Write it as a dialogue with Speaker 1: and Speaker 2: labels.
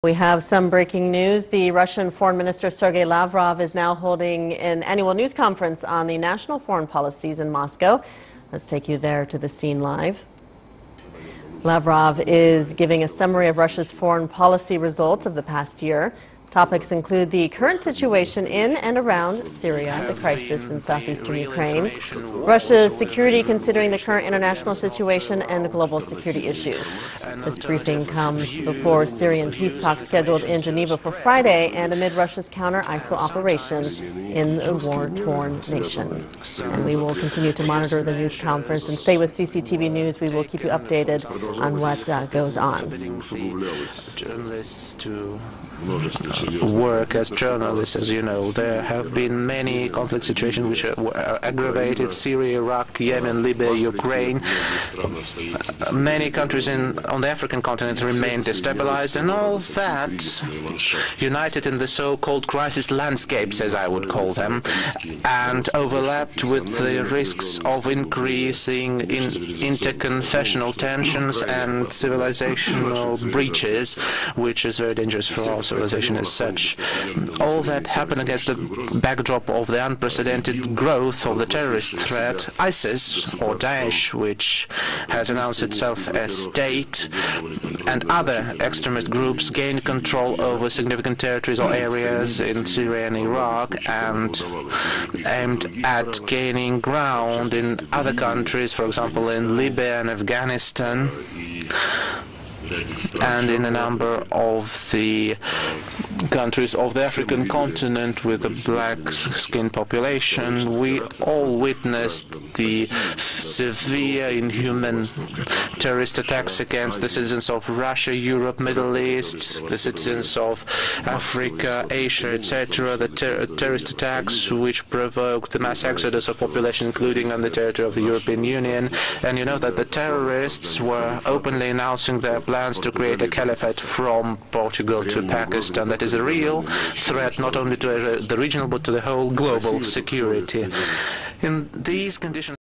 Speaker 1: We have some breaking news. The Russian Foreign Minister Sergei Lavrov is now holding an annual news conference on the national foreign policies in Moscow. Let's take you there to the scene live. Lavrov is giving a summary of Russia's foreign policy results of the past year. Topics include the current situation in and around Syria, the crisis in southeastern Ukraine, Russia's security considering the current international situation, and global security issues. This briefing comes before Syrian peace talks scheduled in Geneva for Friday and amid Russia's counter-ISIL operation in the war-torn nation. And we will continue to monitor the news conference and stay with CCTV News. We will keep you updated on what goes on.
Speaker 2: Journalists to work as journalists, as you know. There have been many conflict situations which were aggravated: Syria, Iraq, Yemen, Libya, Ukraine. Many countries on the African continent remain destabilized, and all that united in the so-called crisis landscapes, as I would call them, and overlapped with the risks of increasing interconfessional tensions and civilizational breaches, which is very dangerous for our civilization as such. All that happened against the backdrop of the unprecedented growth of the terrorist threat. ISIS, or Daesh, which has announced itself as state, and other extremist groups gained control over significant territories or areas in Syria and Iraq, and aimed at gaining ground in other countries, for example in Libya and Afghanistan, and in a number of the countries of the African continent with a black-skinned population. We all witnessed the severe, inhuman terrorist attacks against the citizens of Russia, Europe, Middle East, the citizens of Africa, Asia, etc., the terrorist attacks which provoked the mass exodus of population, including on the territory of the European Union. And you know that the terrorists were openly announcing their plans to create a caliphate from Portugal to Pakistan. That is a real threat not only to the regional but to the whole global security. In these conditions,